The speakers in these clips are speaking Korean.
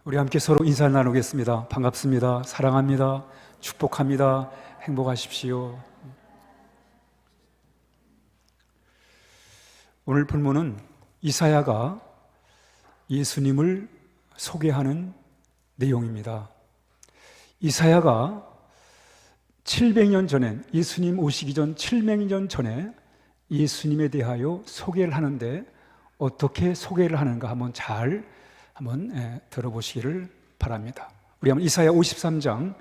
우리 함께 서로 인사를 나누겠습니다. 반갑습니다. 사랑합니다. 축복합니다. 행복하십시오. 오늘 본문은 이사야가 예수님을 소개하는 내용입니다. 이사야가 700년 전에, 예수님 오시기 전 700년 전에 예수님에 대하여 소개를 하는데 어떻게 소개를 하는가 한번 들어보시기를 바랍니다. 우리 한번 이사야 53장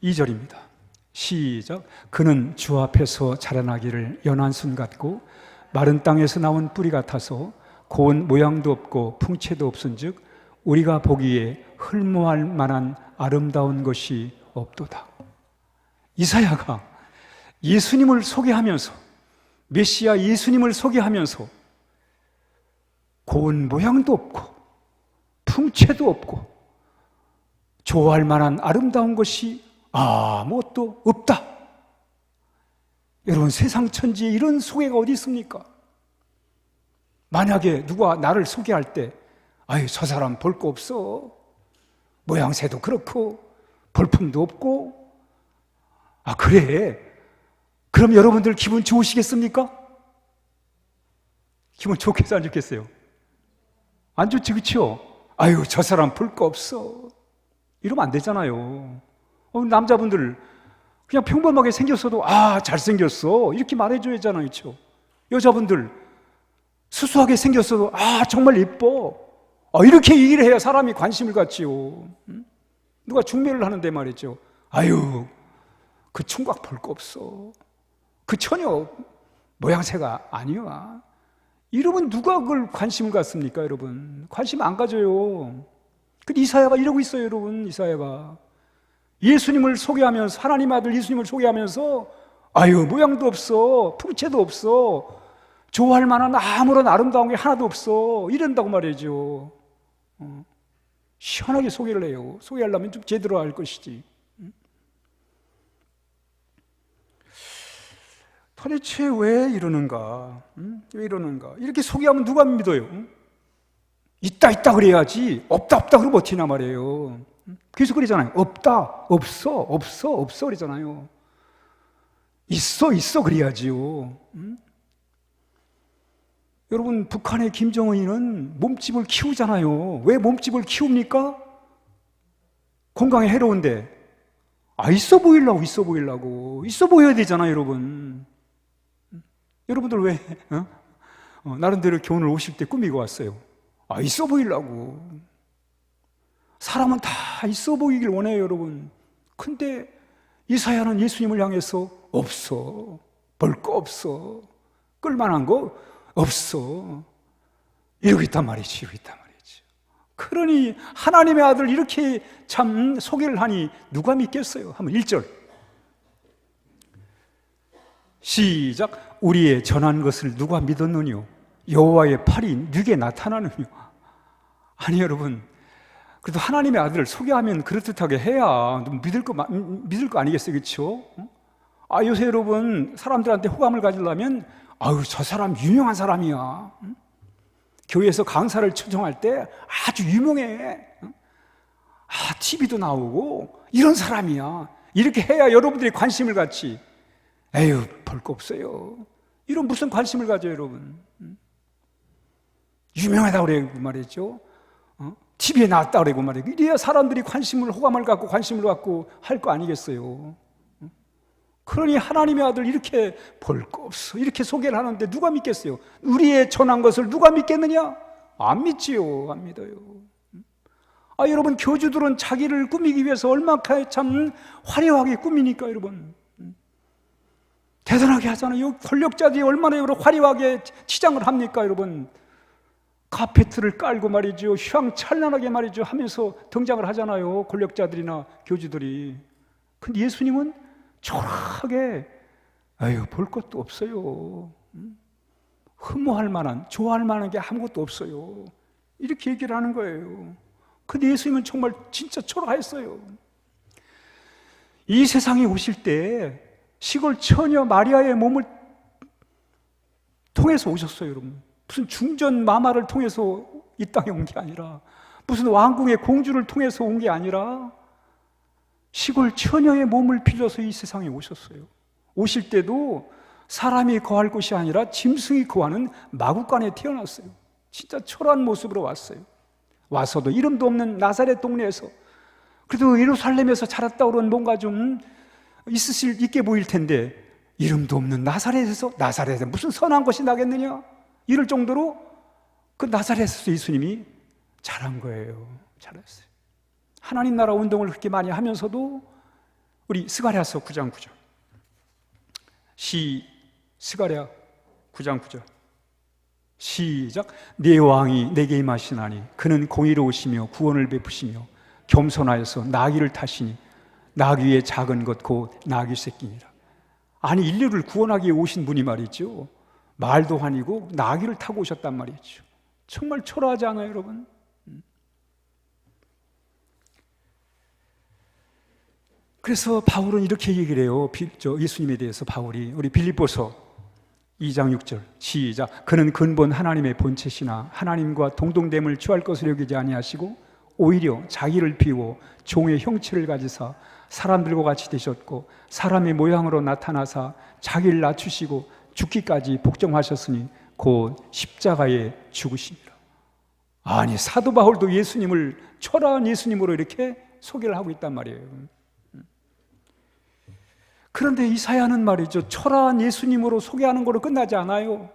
2절입니다. 시작. 그는 주 앞에서 자라나기를 연한 순 같고 마른 땅에서 나온 뿌리 같아서 고운 모양도 없고 풍채도 없은즉 우리가 보기에 흠모할 만한 아름다운 것이 없도다. 이사야가 예수님을 소개하면서, 메시아 예수님을 소개하면서 고운 모양도 없고 풍채도 없고 좋아할 만한 아름다운 것이 아무것도 없다. 여러분, 세상 천지에 이런 소개가 어디 있습니까? 만약에 누가 나를 소개할 때 아유, 저 사람 볼 거 없어, 모양새도 그렇고 볼품도 없고, 그래? 그럼 여러분들 기분 좋으시겠습니까? 기분 좋겠어요, 안 좋겠어요? 안 좋지, 그렇죠? 아유, 저 사람 볼 거 없어, 이러면 안 되잖아요. 남자분들 그냥 평범하게 생겼어도 잘생겼어 이렇게 말해줘야 하잖아요, 그렇죠? 여자분들 수수하게 생겼어도 정말 예뻐, 이렇게 얘기를 해야 사람이 관심을 갖지요. 누가 중매를 하는데 말이죠, 아유, 그 총각 볼 거 없어, 그 처녀 모양새가 아니야, 이러면 누가 그걸 관심을 갖습니까? 여러분, 관심 안 가져요. 근데 이사야가 이러고 있어요, 여러분. 이사야가 예수님을 소개하면서, 하나님 아들 예수님을 소개하면서 아유, 모양도 없어, 풍채도 없어, 좋아할 만한 아무런 아름다운 게 하나도 없어, 이런다고 말이죠. 시원하게 소개를 해요. 소개하려면 좀 제대로 할 것이지. 도대체 왜 이러는가? 왜 이러는가? 이렇게 소개하면 누가 믿어요? 있다 그래야지, 없다 그러면 어찌나 말이에요. 그래서 그러잖아요. 없다, 없어 그러잖아요. 있어 그래야지요. 여러분, 북한의 김정은이는 몸집을 키우잖아요. 왜 몸집을 키웁니까? 건강에 해로운데. 있어 보이려고. 있어 보여야 되잖아요, 여러분. 여러분들 왜 나름대로 교훈을 오실 때 꾸미고 왔어요? 있어 보이려고. 사람은 다 있어 보이길 원해요, 여러분. 근데 이사야는 예수님을 향해서 없어, 볼 거 없어, 끌만한 거 없어, 이러고 있단 말이지. 그러니 하나님의 아들 이렇게 참 소개를 하니 누가 믿겠어요? 한번 1절 시작. 우리의 전한 것을 누가 믿었느뇨? 여호와의 팔이 누게 나타나느뇨? 아니, 여러분, 그래도 하나님의 아들을 소개하면 그럴듯하게 해야 믿을 거 아니겠어요, 그렇죠? 요새 여러분, 사람들한테 호감을 가지려면 저 사람 유명한 사람이야, 교회에서 강사를 초청할 때 아주 유명해, TV도 나오고 이런 사람이야, 이렇게 해야 여러분들이 관심을 갖지. 에휴, 볼 거 없어요, 이런 무슨 관심을 가져요, 여러분? 유명하다고 그러고 말이죠, TV에 나왔다고 그러고 말이에요. 이래야 사람들이 호감을 갖고 관심을 갖고 할 거 아니겠어요? 그러니 하나님의 아들 이렇게 볼 거 없어, 이렇게 소개를 하는데 누가 믿겠어요? 우리의 전한 것을 누가 믿겠느냐? 안 믿지요, 안 믿어요. 여러분, 교주들은 자기를 꾸미기 위해서 얼마나 참 화려하게 꾸미니까, 여러분. 대단하게 하잖아요. 권력자들이 얼마나 화려하게 치장을 합니까, 여러분? 카페트를 깔고 말이죠, 휘황찬란하게 말이죠 하면서 등장을 하잖아요, 권력자들이나 교주들이. 근데 예수님은 초라하게 볼 것도 없어요, 흠모할 만한, 좋아할 만한 게 아무것도 없어요, 이렇게 얘기를 하는 거예요. 근데 예수님은 정말 진짜 초라했어요. 이 세상에 오실 때 시골 처녀 마리아의 몸을 통해서 오셨어요, 여러분. 무슨 중전 마마를 통해서 이 땅에 온 게 아니라 무슨 왕궁의 공주를 통해서 온 게 아니라 시골 처녀의 몸을 빌려서 이 세상에 오셨어요. 오실 때도 사람이 거할 곳이 아니라 짐승이 거하는 마구간에 태어났어요. 진짜 초라한 모습으로 왔어요. 와서도 이름도 없는 나사렛 동네에서, 그래도 예루살렘에서 자랐다 그러면 뭔가 좀 있게 보일 텐데, 이름도 없는 나사렛에 무슨 선한 것이 나겠느냐, 이럴 정도로 그 나사렛에서 예수님이 자란 거예요. 자랐어요. 하나님 나라 운동을 그렇게 많이 하면서도, 우리 스가랴서 9장 9절, 스가랴 9장 9절 시작. 내 왕이 내게 임하시나니 그는 공의로우시며 구원을 베푸시며 겸손하여서 나귀를 타시니 나귀의 작은 것 곧 나귀 새끼니라. 아니, 인류를 구원하기 위해 오신 분이 말이죠, 말도 아니고 나귀를 타고 오셨단 말이죠. 정말 초라하지 않아요, 여러분? 그래서 바울은 이렇게 얘기를 해요. 예수님에 대해서 바울이, 우리 빌립보서 2장 6절 시작. 그는 근본 하나님의 본체시나 하나님과 동등됨을 취할 것을 여기지 아니하시고 오히려 자기를 비워 종의 형체를 가지사 사람들과 같이 되셨고 사람의 모양으로 나타나사 자기를 낮추시고 죽기까지 복종하셨으니 곧 십자가에 죽으시니라. 아니, 사도 바울도 예수님을 초라한 예수님으로 이렇게 소개를 하고 있단 말이에요. 그런데 이사야는 말이죠, 초라한 예수님으로 소개하는 거로 끝나지 않아요.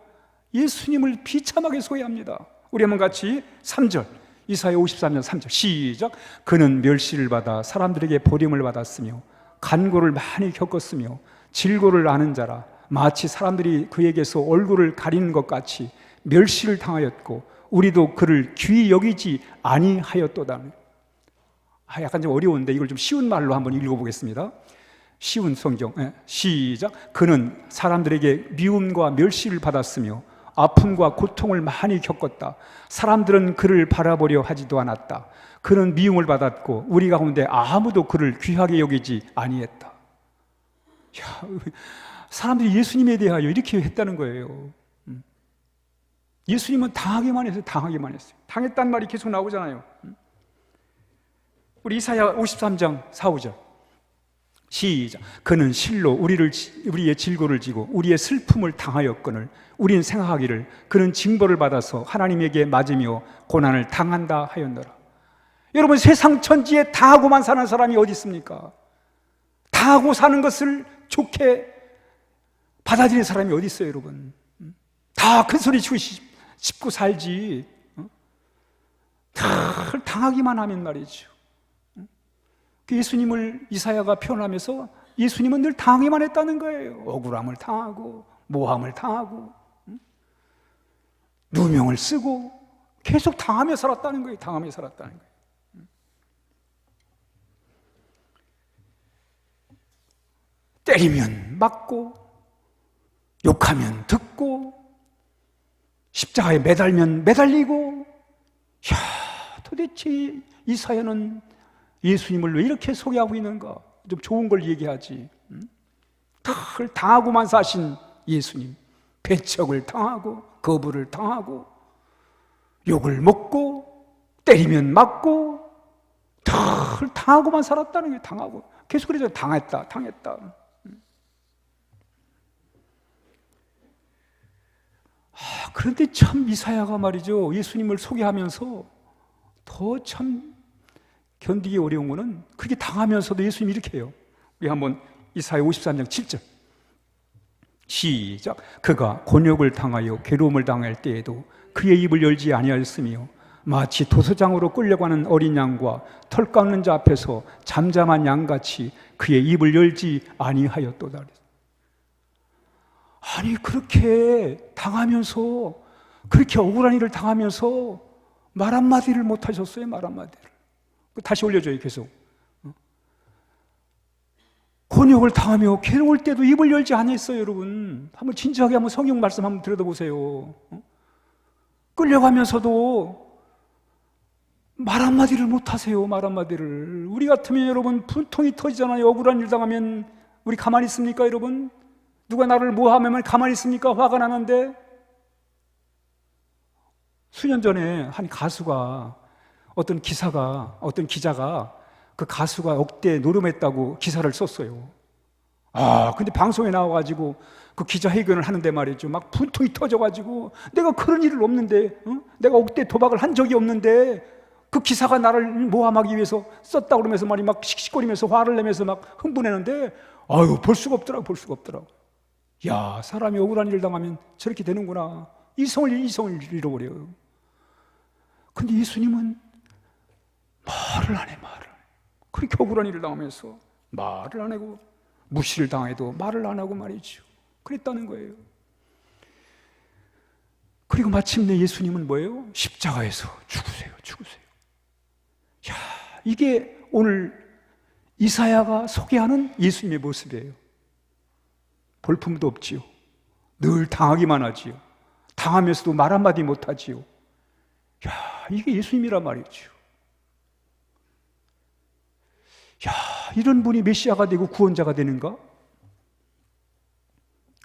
예수님을 비참하게 소개합니다. 우리 한번 같이 3절, 이사야 53년 3절 시작. 그는 멸시를 받아 사람들에게 버림을 받았으며 간고를 많이 겪었으며 질고를 아는 자라. 마치 사람들이 그에게서 얼굴을 가리는 것 같이 멸시를 당하였고 우리도 그를 귀히 여기지 아니하였도다. 약간 좀 어려운데 이걸 좀 쉬운 말로 한번 읽어보겠습니다. 쉬운 성경, 시작. 그는 사람들에게 미움과 멸시를 받았으며 아픔과 고통을 많이 겪었다. 사람들은 그를 바라보려 하지도 않았다. 그는 미움을 받았고 우리 가운데 아무도 그를 귀하게 여기지 아니했다. 사람들이 예수님에 대하여 이렇게 했다는 거예요. 예수님은 당하기만 했어요. 당했단 말이 계속 나오잖아요. 우리 이사야 53장 4, 5절 시작. 그는 실로 우리의 질고를 지고 우리의 슬픔을 당하였거늘 우리는 생각하기를 그는 징벌을 받아서 하나님에게 맞으며 고난을 당한다 하였노라. 여러분, 세상 천지에 당하고만 사는 사람이 어디 있습니까? 당하고 사는 것을 좋게 받아들이는 사람이 어디 있어요, 여러분? 다 큰 소리 치고 짚고 살지. 다 당하기만 하면 말이죠. 예수님을 이사야가 표현하면서 예수님은 늘 당하기만 했다는 거예요. 억울함을 당하고 모함을 당하고 누명을 쓰고 계속 당하며 살았다는 거예요. 당하며 살았다는 거예요. 때리면 맞고 욕하면 듣고 십자가에 매달면 매달리고. 도대체 이사야는 예수님을 왜 이렇게 소개하고 있는가? 좀 좋은 걸 얘기하지. 늘 당하고만 사신 예수님, 배척을 당하고 거부를 당하고 욕을 먹고 때리면 맞고 늘 당하고만 살았다는 게, 당하고 계속 그러죠. 당했다. 그런데 참 이사야가 말이죠, 예수님을 소개하면서 더 참 견디기 어려운 거는, 그렇게 당하면서도 예수님이 이렇게 해요. 우리 한번 이사야 53장 7절 시작. 그가 곤욕을 당하여 괴로움을 당할 때에도 그의 입을 열지 아니하였으며 마치 도서장으로 끌려가는 어린 양과 털 깎는 자 앞에서 잠잠한 양같이 그의 입을 열지 아니하였도다. 아니, 그렇게 당하면서, 그렇게 억울한 일을 당하면서 말 한마디를 못 하셨어요. 말 한마디를. 다시 올려줘요. 계속. 곤욕을 당하며 괴로울 때도 입을 열지 않았어요. 여러분, 한번 진지하게 한번 성경 말씀 한번 들여다보세요. 끌려가면서도 말 한마디를 못 하세요. 말 한마디를. 우리 같으면 여러분 분통이 터지잖아요. 억울한 일 당하면 우리 가만히 있습니까, 여러분? 누가 나를 모함하면 가만히 있습니까? 화가 나는데. 수년 전에 한 가수가 어떤 기자가 그 가수가 억대 노름했다고 기사를 썼어요. 근데 방송에 나와가지고 그 기자회견을 하는데 말이죠. 막 분통이 터져가지고 내가 그런 일은 없는데, 내가 억대 도박을 한 적이 없는데 그 기사가 나를 모함하기 위해서 썼다고 그러면서 말이 막 씩씩거리면서 화를 내면서 막 흥분했는데 볼 수가 없더라고. 야, 사람이 억울한 일을 당하면 저렇게 되는구나. 이성을 잃어버려요. 근데 예수님은 말을 안 해. 그렇게 억울한 일을 당하면서 말을 안 하고 무시를 당해도 말을 안 하고 말이죠. 그랬다는 거예요. 그리고 마침내 예수님은 뭐예요? 십자가에서 죽으세요. 야, 이게 오늘 이사야가 소개하는 예수님의 모습이에요. 볼품도 없지요. 늘 당하기만 하지요. 당하면서도 말 한마디 못하지요. 야, 이게 예수님이란 말이죠. 야, 이런 분이 메시아가 되고 구원자가 되는가?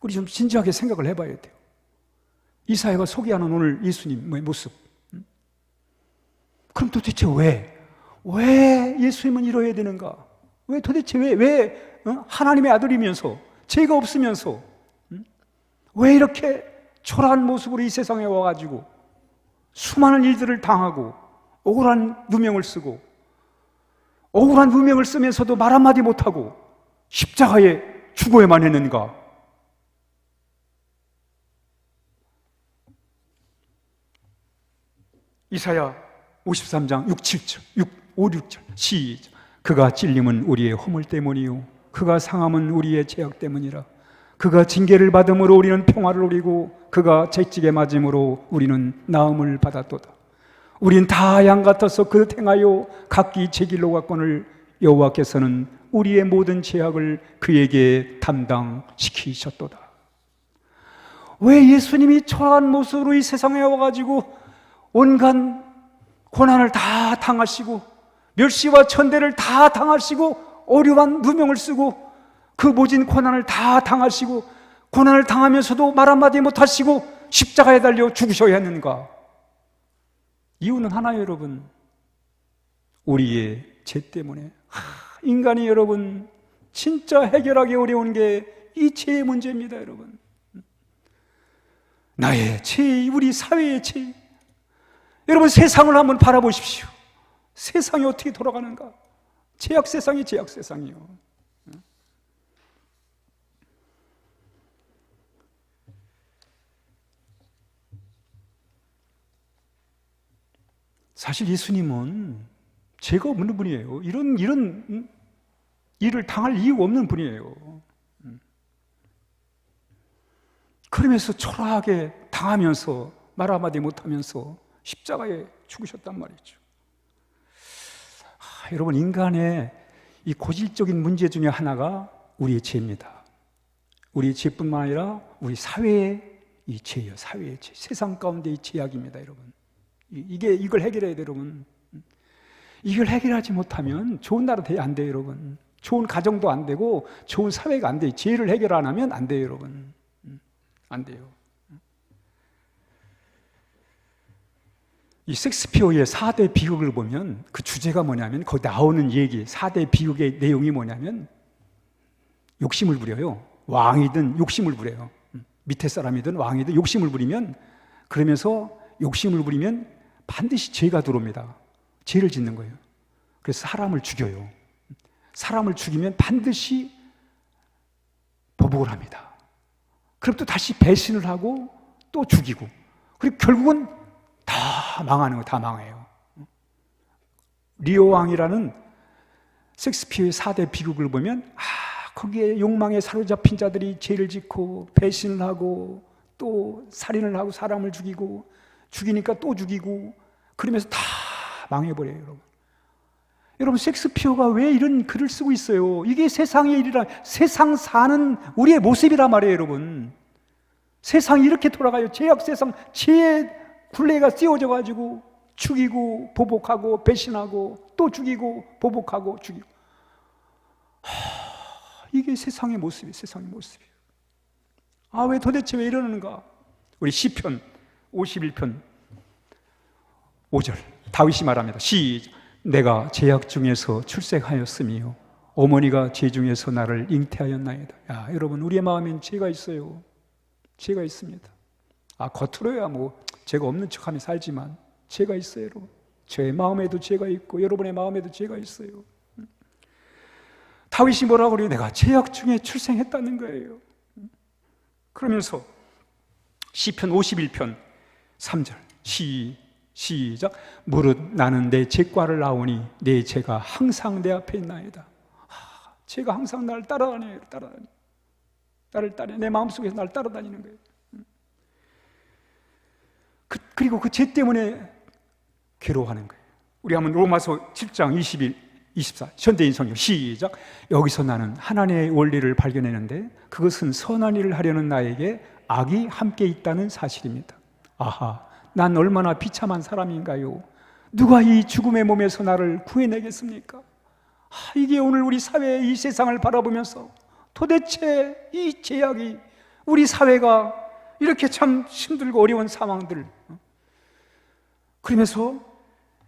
우리 좀 진지하게 생각을 해봐야 돼요. 이사야가 소개하는 오늘 예수님의 모습. 그럼 도대체 왜 예수님은 이러해야 되는가? 왜 하나님의 아들이면서 죄가 없으면서 왜 이렇게 초라한 모습으로 이 세상에 와가지고 수많은 일들을 당하고 억울한 누명을 쓰고 억울한 누명을 쓰면서도 말 한마디 못하고 십자가에 죽어야만 했는가? 이사야 53장 5, 6절 시작. 그가 찔림은 우리의 허물 때문이요 그가 상함은 우리의 죄악 때문이라. 그가 징계를 받음으로 우리는 평화를 누리고 그가 채찍에 맞음으로 우리는 나음을 받았도다. 우린 다 양 같아서 그릇 행하여 각기 제 길로 갔거늘 여호와께서는 우리의 모든 죄악을 그에게 담당시키셨도다. 왜 예수님이 초라한 모습으로 이 세상에 와가지고 온갖 고난을 다 당하시고 멸시와 천대를 다 당하시고 어려운 누명을 쓰고 그 모진 고난을 다 당하시고 고난을 당하면서도 말 한마디 못하시고 십자가에 달려 죽으셔야 했는가? 이유는 하나예요, 여러분. 우리의 죄 때문에. 인간이 여러분 진짜 해결하기 어려운 게 이 죄의 문제입니다, 여러분. 나의 죄, 우리 사회의 죄. 여러분 세상을 한번 바라보십시오. 세상이 어떻게 돌아가는가? 죄악 세상이요. 사실 예수님은 죄가 없는 분이에요. 이런 일을 당할 이유가 없는 분이에요. 그러면서 초라하게 당하면서 말 한마디 못하면서 십자가에 죽으셨단 말이죠. 여러분 인간의 이 고질적인 문제 중에 하나가 우리의 죄입니다. 우리의 죄뿐만 아니라 우리 사회의 이 죄예요. 사회의 죄. 세상 가운데의 죄악입니다, 여러분. 이걸 해결해야 돼요, 여러분. 이걸 해결하지 못하면 좋은 나라 안 돼요, 여러분. 좋은 가정도 안 되고 좋은 사회가 안 돼요. 죄를 해결 안 하면 안 돼요, 여러분. 안 돼요. 이 셰익스피어의 4대 비극을 보면 그 주제가 뭐냐면 거기 나오는 얘기 4대 비극의 내용이 뭐냐면 욕심을 부려요. 왕이든 욕심을 부려요. 밑에 사람이든 왕이든 욕심을 부리면 그러면서 욕심을 부리면 반드시 죄가 들어옵니다. 죄를 짓는 거예요. 그래서 사람을 죽여요. 사람을 죽이면 반드시 보복을 합니다. 그럼 또 다시 배신을 하고 또 죽이고 그리고 결국은 다 망하는 거예요. 다 망해요. 리오 왕이라는 셰익스피어의 4대 비극을 보면 거기에 욕망에 사로잡힌 자들이 죄를 짓고 배신을 하고 또 살인을 하고 사람을 죽이니까 또 죽이고 그러면서 다 망해버려요, 여러분. 여러분 셰익스피어가 왜 이런 글을 쓰고 있어요? 이게 세상의 일이라 세상 사는 우리의 모습이란 말이에요, 여러분. 세상이 이렇게 돌아가요. 죄악 세상, 죄의 굴레가 씌워져 가지고 죽이고 보복하고 배신하고 또 죽이고 보복하고 죽이고. 이게 세상의 모습이에요. 세상의 모습이에요. 왜 도대체 왜 이러는가? 우리 시편 51편 5절 다윗이 말합니다. 시작. 내가 죄악 중에서 출생하였으며 어머니가 죄 중에서 나를 잉태하였나이다. 야, 여러분, 우리의 마음엔 죄가 있어요. 죄가 있습니다. 겉으로야 뭐 죄가 없는 척하며 살지만 죄가 있어요, 여러분. 제 마음에도 죄가 있고 여러분의 마음에도 죄가 있어요. 다윗이 뭐라고 그래요? 내가 죄악 중에 출생했다는 거예요. 그러면서 시편 51편 3절 시작. 무릇 나는 내 죄과를 나오니 내 죄가 항상 내 앞에 있나이다. 죄가 항상 나를 따라다녀요. 나를 따라, 내 마음속에서 나를 따라다니는 거예요. 그리고 그 죄 때문에 괴로워하는 거예요. 우리 한번 로마서 7장 21, 24 현대인 성경 시작. 여기서 나는 하나님의 원리를 발견했는데 그것은 선한 일을 하려는 나에게 악이 함께 있다는 사실입니다. 난 얼마나 비참한 사람인가요? 누가 이 죽음의 몸에서 나를 구해내겠습니까? 이게 오늘 우리 사회의 이 세상을 바라보면서 도대체 이 죄악이 우리 사회가 이렇게 참 힘들고 어려운 상황들, 그러면서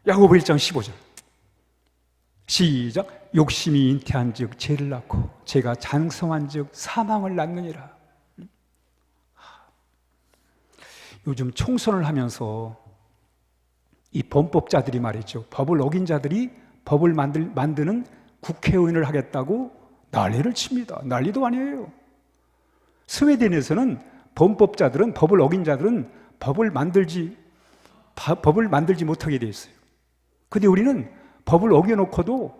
야고보 1장 15절 시작. 욕심이 잉태한 즉 죄를 낳고 죄가 장성한 즉 사망을 낳느니라. 요즘 총선을 하면서 이 범법자들이 말이죠, 법을 어긴 자들이 법을 만드는 국회의원을 하겠다고 난리를 칩니다. 난리도 아니에요. 스웨덴에서는 범법자들은, 법을 어긴 자들은 법을 만들지 못하게 돼 있어요. 근데 우리는 법을 어겨놓고도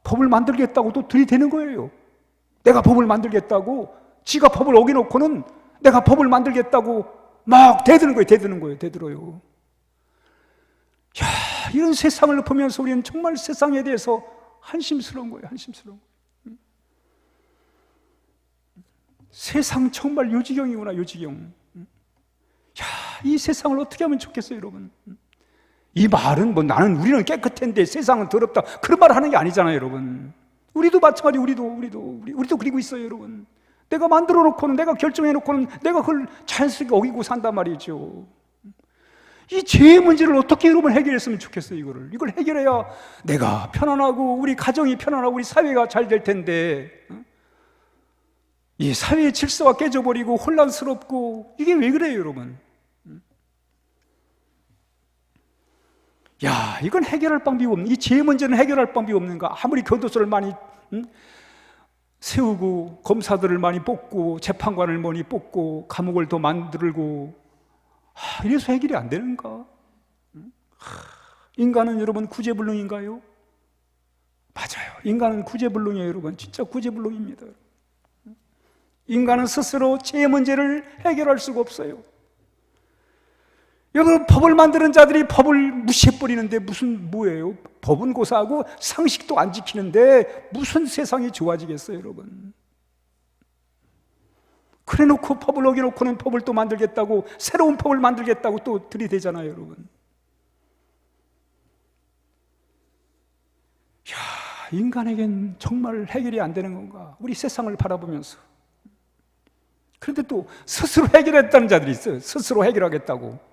법을 만들겠다고 또 들이대는 거예요. 내가 법을 만들겠다고, 지가 법을 어겨놓고는 내가 법을 만들겠다고 막 대드는 거예요. 대들어요. 야, 이런 세상을 보면서 우리는 정말 세상에 대해서 한심스러운 거예요. 세상 정말 요지경이구나, 요지경. 야, 이 세상을 어떻게 하면 좋겠어요, 여러분? 이 말은 우리는 깨끗한데 세상은 더럽다, 그런 말을 하는 게 아니잖아요, 여러분. 우리도 마찬가지, 우리도 그리고 있어요, 여러분. 내가 만들어 놓고는, 내가 결정해 놓고는 내가 그걸 자연스럽게 어기고 산단 말이죠. 이 죄의 문제를 어떻게 여러분 해결했으면 좋겠어요. 이걸 해결해야 내가 편안하고 우리 가정이 편안하고 우리 사회가 잘 될 텐데, 이 사회의 질서가 깨져버리고 혼란스럽고, 이게 왜 그래요, 여러분? 야, 이건 해결할 방법이 없는, 이 죄의 문제는 해결할 방법이 없는가? 아무리 교도소를 많이 세우고 검사들을 많이 뽑고 재판관을 많이 뽑고 감옥을 더 만들고, 이래서 해결이 안 되는가? 인간은 여러분 구제불능인가요? 맞아요. 인간은 구제불능이에요, 여러분. 진짜 구제불능입니다. 인간은 스스로 죄의 문제를 해결할 수가 없어요. 여러분, 법을 만드는 자들이 법을 무시해버리는데 뭐예요? 법은 고사하고 상식도 안 지키는데 무슨 세상이 좋아지겠어요, 여러분? 그래 놓고 법을 어겨놓고는 법을 또 만들겠다고, 새로운 법을 만들겠다고 또 들이대잖아요, 여러분. 야, 인간에겐 정말 해결이 안 되는 건가? 우리 세상을 바라보면서. 그런데 또 스스로 해결했다는 자들이 있어요. 스스로 해결하겠다고.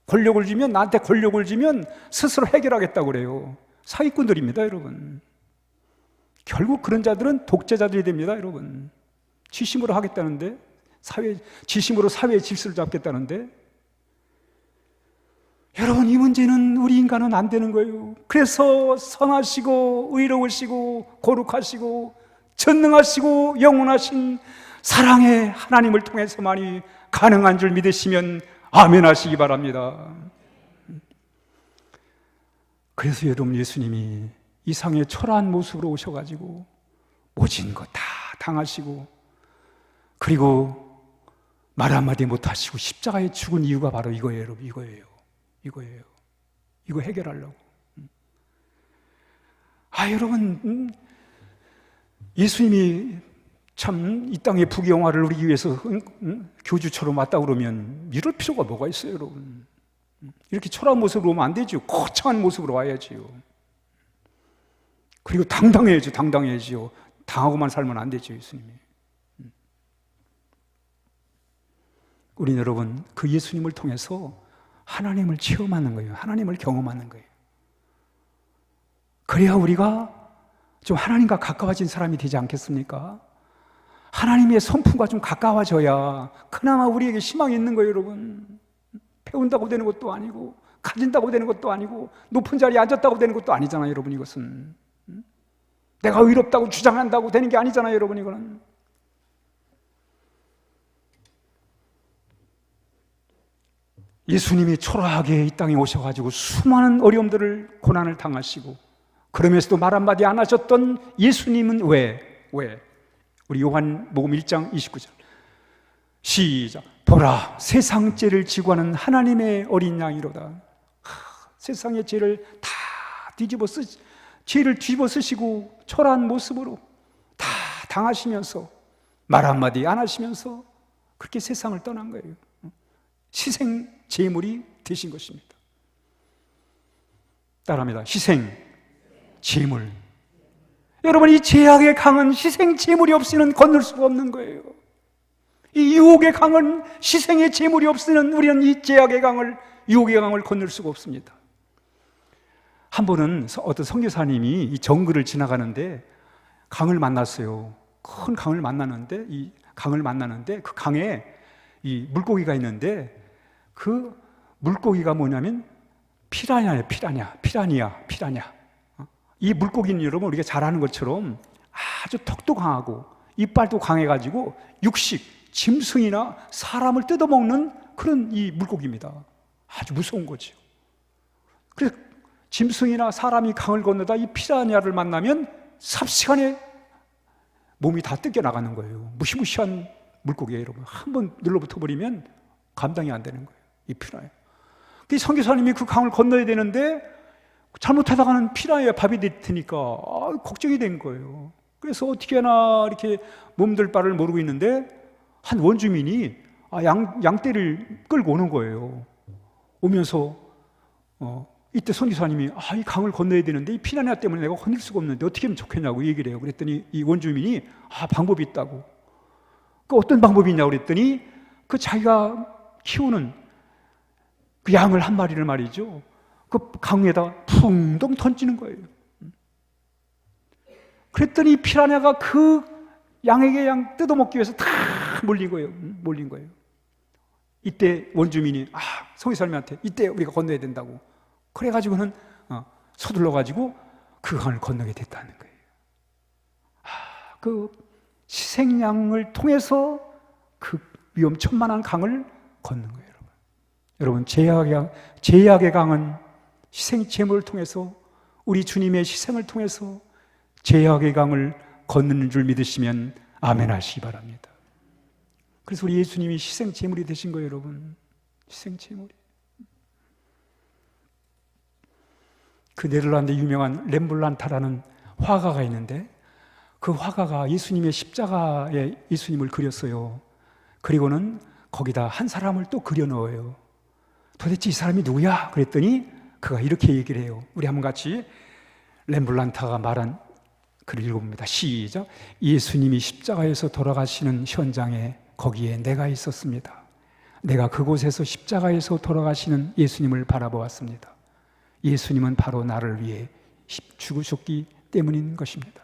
권력을 쥐면, 나한테 권력을 쥐면 스스로 해결하겠다고 그래요. 사기꾼들입니다, 여러분. 결국 그런 자들은 독재자들이 됩니다, 여러분. 지심으로 하겠다는데, 지심으로 사회의 질서를 잡겠다는데, 여러분, 이 문제는 우리 인간은 안 되는 거예요. 그래서 선하시고 의로우시고 거룩하시고 전능하시고 영원하신 사랑의 하나님을 통해서만이 가능한 줄 믿으시면 아멘 하시기 바랍니다. 그래서 여러분, 예수님이 이 상에 초라한 모습으로 오셔가지고 모진 것 다 당하시고, 그리고 말 한마디 못하시고 십자가에 죽은 이유가 바로 이거예요, 여러분. 이거 해결하려고. 여러분, 예수님이 참 이 땅의 부귀영화를 누리기 위해서 교주처럼 왔다 그러면 이럴 필요가 뭐가 있어요, 여러분? 이렇게 초라한 모습으로 오면 안 되죠. 거창한 모습으로 와야지요. 그리고 당당해야지요. 당하고만 살면 안 되죠, 예수님이. 우리 여러분, 그 예수님을 통해서 하나님을 체험하는 거예요. 하나님을 경험하는 거예요. 그래야 우리가 좀 하나님과 가까워진 사람이 되지 않겠습니까? 하나님의 성품과 좀 가까워져야 그나마 우리에게 희망이 있는 거예요, 여러분. 배운다고 되는 것도 아니고, 가진다고 되는 것도 아니고, 높은 자리에 앉았다고 되는 것도 아니잖아요, 여러분. 이것은 내가 의롭다고 주장한다고 되는 게 아니잖아요, 여러분. 이거는 예수님이 초라하게 이 땅에 오셔가지고 수많은 어려움들을, 고난을 당하시고, 그러면서도 말 한마디 안 하셨던 예수님은 왜? 우리 요한복음 1장 29절 시작. 보라, 세상 죄를 지고 하는 하나님의 어린 양이로다. 세상의 죄를 다 죄를 뒤집어 쓰시고 초라한 모습으로 다 당하시면서 말 한마디 안 하시면서 그렇게 세상을 떠난 거예요. 희생 제물이 되신 것입니다. 따라합니다. 희생 제물. 여러분, 이 죄악의 강은 희생 제물이 없이는 건널 수가 없는 거예요. 이 유혹의 강은 희생의 제물이 없이는 우리는 이 죄악의 강을, 유혹의 강을 건널 수가 없습니다. 한 번은 어떤 선교사님이 이 정글을 지나가는데 강을 만났어요. 큰 강을 만났는데, 그 강에 이 물고기가 있는데, 그 물고기가 뭐냐면 피라냐예요. 피라냐. 이 물고기는 여러분 우리가 잘 아는 것처럼 아주 턱도 강하고 이빨도 강해가지고 육식, 짐승이나 사람을 뜯어먹는 그런 이 물고기입니다. 아주 무서운 거죠. 그래서 짐승이나 사람이 강을 건너다 이 피라냐를 만나면 삽시간에 몸이 다 뜯겨나가는 거예요. 무시무시한 물고기예요, 여러분. 한번 눌러붙어 버리면 감당이 안 되는 거예요, 이 피라냐. 그 선교사님이 그 강을 건너야 되는데 잘못하다가는 피라냐에 밥이 되니까 걱정이 된 거예요. 그래서 어떻게 하나 이렇게 몸둘 바를 모르고 있는데 한 원주민이 양떼를 끌고 오는 거예요. 오면서 이때 선교사님이 이 강을 건너야 되는데 이 피라냐 때문에 내가 건널 수가 없는데 어떻게 하면 좋겠냐고 얘기를 해요. 그랬더니 이 원주민이 방법이 있다고. 그 어떤 방법이 있냐고 그랬더니 그 자기가 키우는 그 양을 한 마리를 말이죠, 그 강에다 풍덩 던지는 거예요. 그랬더니 피라냐가 그 양에게 양 뜯어먹기 위해서 다 몰린 거예요. 이때 원주민이 선교사님한테 이때 우리가 건너야 된다고. 그래가지고는 서둘러가지고 그 강을 건너게 됐다는 거예요. 그 희생양을 통해서 그 위험천만한 강을 걷는 거예요, 여러분. 죄악의 강은 희생 제물을 통해서, 우리 주님의 희생을 통해서 죄악의 강을 걷는 줄 믿으시면 아멘 하시기 바랍니다. 그래서 우리 예수님이 희생 제물이 되신 거예요, 여러분. 희생 제물이. 그 네덜란드 유명한 렘블란타라는 화가가 있는데, 그 화가가 예수님의 십자가에 예수님을 그렸어요. 그리고는 거기다 한 사람을 또 그려 넣어요. 도대체 이 사람이 누구야? 그랬더니 그가 이렇게 얘기를 해요. 우리 한번 같이 렘블란타가 말한 글을 읽어봅니다. 시작. 예수님이 십자가에서 돌아가시는 현장에 거기에 내가 있었습니다. 내가 그곳에서 십자가에서 돌아가시는 예수님을 바라보았습니다. 예수님은 바로 나를 위해 죽으셨기 때문인 것입니다.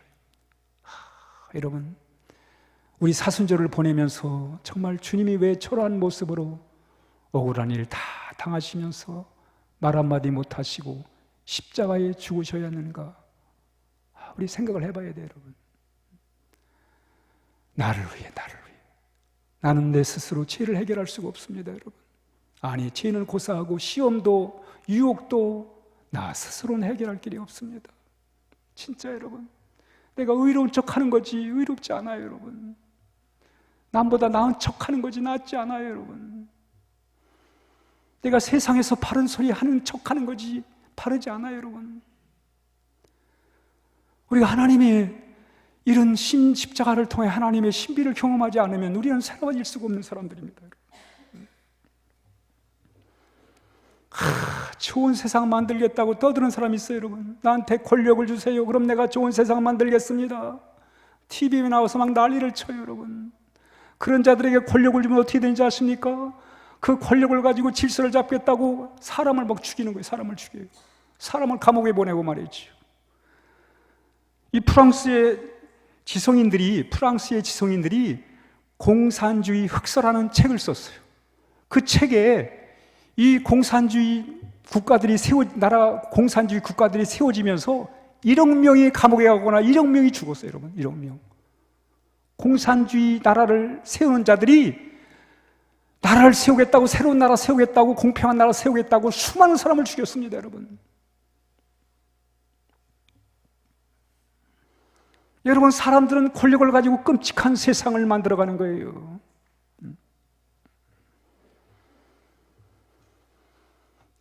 여러분, 우리 사순절을 보내면서 정말 주님이 왜 초라한 모습으로 억울한 일 다 당하시면서 말 한마디 못하시고 십자가에 죽으셔야 하는가? 우리 생각을 해봐야 돼요, 여러분. 나를 위해. 나는 내 스스로 죄를 해결할 수가 없습니다, 여러분. 아니, 죄는 고사하고 시험도 유혹도 나 스스로는 해결할 길이 없습니다. 진짜 여러분, 내가 의로운 척하는 거지 의롭지 않아요, 여러분. 남보다 나은 척하는 거지 낫지 않아요, 여러분. 내가 세상에서 바른 소리 하는 척하는 거지 바르지 않아요, 여러분. 우리가 하나님의 이런 십자가를 통해 하나님의 신비를 경험하지 않으면 우리는 새로워질 수가 없는 사람들입니다, 여러분. 좋은 세상 만들겠다고 떠드는 사람이 있어요, 여러분. 나한테 권력을 주세요. 그럼 내가 좋은 세상 만들겠습니다. TV에 나와서 막 난리를 쳐요, 여러분. 그런 자들에게 권력을 주면 어떻게 되는지 아십니까? 그 권력을 가지고 질서를 잡겠다고 사람을 막 죽이는 거예요. 사람을 죽여요. 사람을 감옥에 보내고 말이죠. 이 프랑스의 지성인들이 공산주의 흑서라는 책을 썼어요. 그 책에 이 공산주의 국가들이 세워지면서 1억 명이 감옥에 가거나 1억 명이 죽었어요, 여러분. 1억 명. 공산주의 나라를 세우는 자들이 나라를 세우겠다고, 새로운 나라 세우겠다고, 공평한 나라 세우겠다고 수많은 사람을 죽였습니다, 여러분. 여러분, 사람들은 권력을 가지고 끔찍한 세상을 만들어가는 거예요.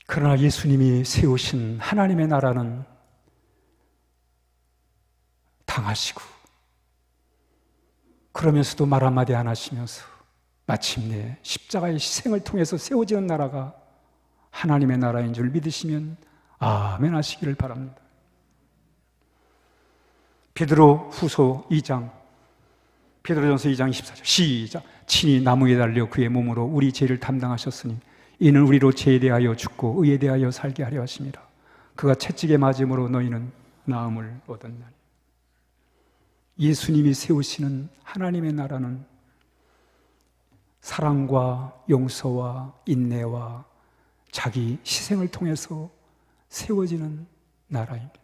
그러나 예수님이 세우신 하나님의 나라는 당하시고, 그러면서도 말 한마디 안 하시면서 마침내 십자가의 희생을 통해서 세워지는 나라가 하나님의 나라인 줄 믿으시면 아멘 하시기를 바랍니다. 베드로전서 2장 24절 시작. 친히 나무에 달려 그의 몸으로 우리 죄를 담당하셨으니 이는 우리로 죄에 대하여 죽고 의에 대하여 살게 하려 하심이라. 그가 채찍에 맞음으로 너희는 나음을 얻었나니. 예수님이 세우시는 하나님의 나라는 사랑과 용서와 인내와 자기 희생을 통해서 세워지는 나라입니다.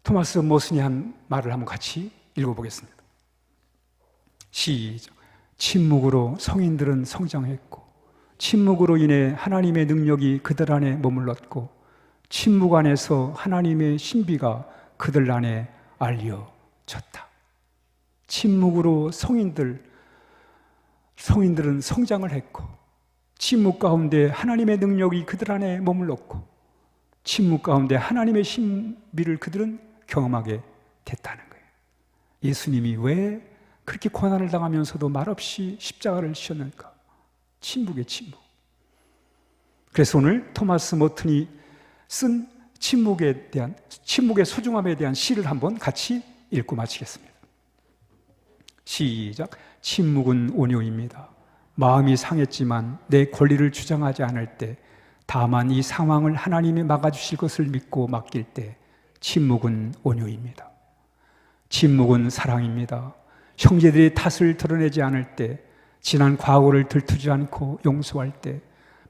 토마스 모슨이 한 말을 한번 같이 읽어보겠습니다. 시작. 침묵으로 성인들은 성장했고, 침묵으로 인해 하나님의 능력이 그들 안에 머물렀고, 침묵 안에서 하나님의 신비가 그들 안에 알려졌다. 침묵으로 성인들은 성장을 했고, 침묵 가운데 하나님의 능력이 그들 안에 머물렀고, 침묵 가운데 하나님의 신비를 그들은 경험하게 됐다는 거예요. 예수님이 왜 그렇게 고난을 당하면서도 말없이 십자가를 지셨는가? 침묵의 침묵. 그래서 오늘 토마스 머튼이 쓴 침묵의 소중함에 대한 시를 한번 같이 읽고 마치겠습니다. 시작. 침묵은 온유입니다. 마음이 상했지만 내 권리를 주장하지 않을 때, 다만 이 상황을 하나님이 막아주실 것을 믿고 맡길 때, 침묵은 온유입니다. 침묵은 사랑입니다. 형제들이 탓을 드러내지 않을 때, 지난 과거를 들투지 않고 용서할 때,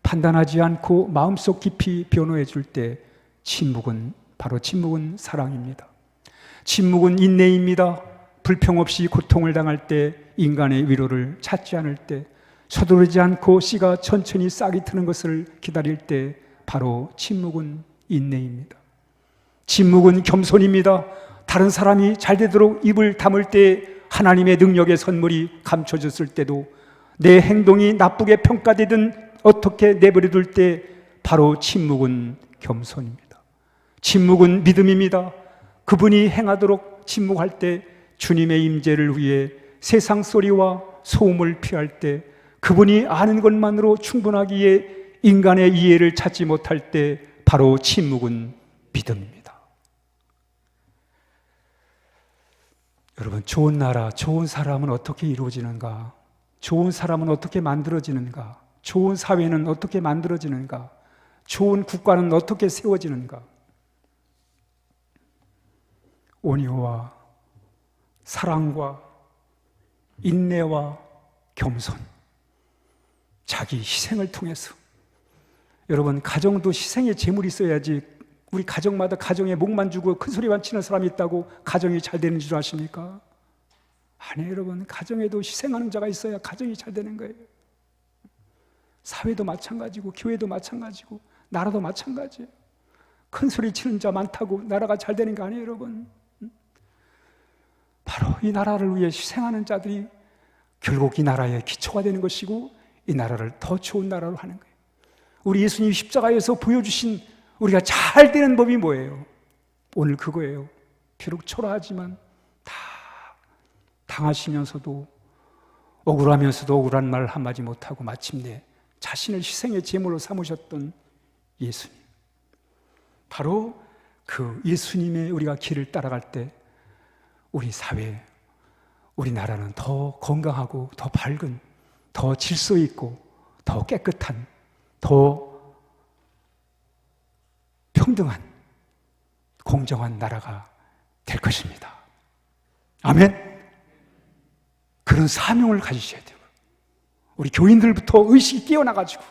판단하지 않고 마음속 깊이 변호해 줄 때, 침묵은 사랑입니다. 침묵은 인내입니다. 불평 없이 고통을 당할 때, 인간의 위로를 찾지 않을 때, 서두르지 않고 씨가 천천히 싹이 트는 것을 기다릴 때, 바로 침묵은 인내입니다. 침묵은 겸손입니다. 다른 사람이 잘 되도록 입을 다물 때 하나님의 능력의 선물이 감춰졌을 때도 내 행동이 나쁘게 평가되든 어떻게 내버려둘 때 바로 침묵은 겸손입니다. 침묵은 믿음입니다. 그분이 행하도록 침묵할 때, 주님의 임재를 위해 세상 소리와 소음을 피할 때, 그분이 아는 것만으로 충분하기에 인간의 이해를 찾지 못할 때 바로 침묵은 믿음입니다. 여러분, 좋은 나라, 좋은 사람은 어떻게 이루어지는가? 좋은 사람은 어떻게 만들어지는가? 좋은 사회는 어떻게 만들어지는가? 좋은 국가는 어떻게 세워지는가? 온유와 사랑과 인내와 겸손, 자기 희생을 통해서. 여러분, 가정도 희생의 제물이 있어야지. 우리 가정마다 가정에 목만 주고 큰 소리만 치는 사람이 있다고 가정이 잘 되는 줄 아십니까? 아니에요, 여러분. 가정에도 희생하는 자가 있어야 가정이 잘 되는 거예요. 사회도 마찬가지고 교회도 마찬가지고 나라도 마찬가지예요. 큰 소리 치는 자 많다고 나라가 잘 되는 거 아니에요, 여러분. 바로 이 나라를 위해 희생하는 자들이 결국 이 나라의 기초가 되는 것이고, 이 나라를 더 좋은 나라로 하는 거예요. 우리 예수님이 십자가에서 보여주신 우리가 잘 되는 법이 뭐예요? 오늘 그거예요. 비록 초라하지만 다 당하시면서도, 억울하면서도 억울한 말 한마디 못하고 마침내 자신을 희생의 제물로 삼으셨던 예수님. 바로 그 예수님의 우리가 길을 따라갈 때 우리 사회, 우리 나라는 더 건강하고 더 밝은, 더 질서 있고 더 깨끗한, 더 평등한, 공정한 나라가 될 것입니다. 아멘. 그런 사명을 가지셔야 돼요. 우리 교인들부터 의식이 깨어나가지고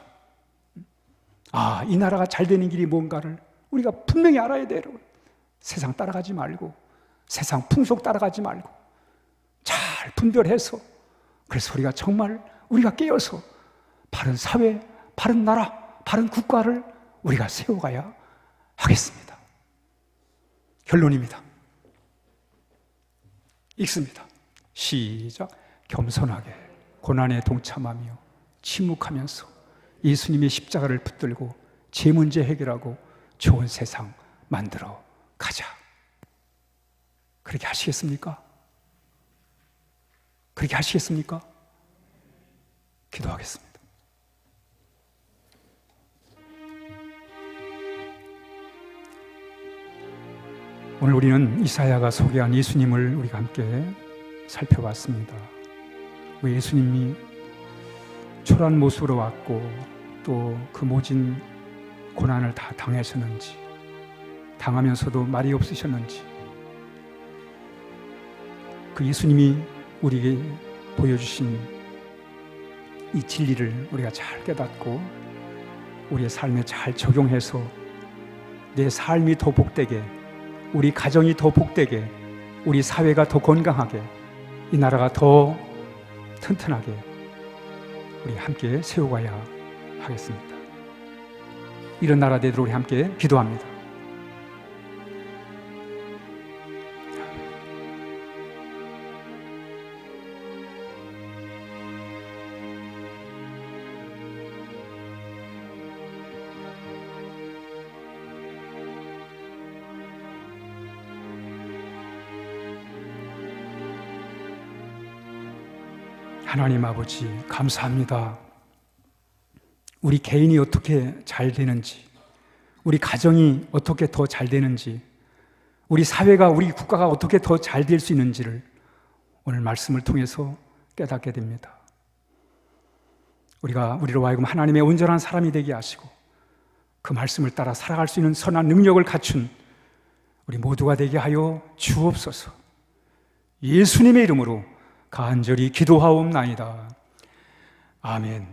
이 나라가 잘 되는 길이 뭔가를 우리가 분명히 알아야 돼요. 여러분. 세상 따라가지 말고, 세상 풍속 따라가지 말고 잘 분별해서, 그래서 우리가 정말 우리가 깨어서 바른 사회, 바른 나라, 바른 국가를 우리가 세워가야 하겠습니다. 결론입니다. 읽습니다. 시작. 겸손하게 고난에 동참하며 침묵하면서 예수님의 십자가를 붙들고 제 문제 해결하고 좋은 세상 만들어 가자. 그렇게 하시겠습니까? 그렇게 하시겠습니까? 기도하겠습니다. 오늘 우리는 이사야가 소개한 예수님을 우리가 함께 살펴봤습니다. 왜 예수님이 초라한 모습으로 왔고 또 그 모진 고난을 다 당하셨는지, 당하면서도 말이 없으셨는지, 그 예수님이 우리에게 보여주신 이 진리를 우리가 잘 깨닫고 우리의 삶에 잘 적용해서 내 삶이 더 복되게, 우리 가정이 더 복되게, 우리 사회가 더 건강하게, 이 나라가 더 튼튼하게 우리 함께 세워가야 하겠습니다. 이런 나라 되도록 우리 함께 기도합니다. 하나님 아버지, 감사합니다. 우리 개인이 어떻게 잘 되는지, 우리 가정이 어떻게 더 잘 되는지, 우리 사회가, 우리 국가가 어떻게 더 잘 될 수 있는지를 오늘 말씀을 통해서 깨닫게 됩니다. 우리로 하여금 하나님의 온전한 사람이 되게 하시고 그 말씀을 따라 살아갈 수 있는 선한 능력을 갖춘 우리 모두가 되게 하여 주옵소서. 예수님의 이름으로 간절히 기도하옵나이다. 아멘.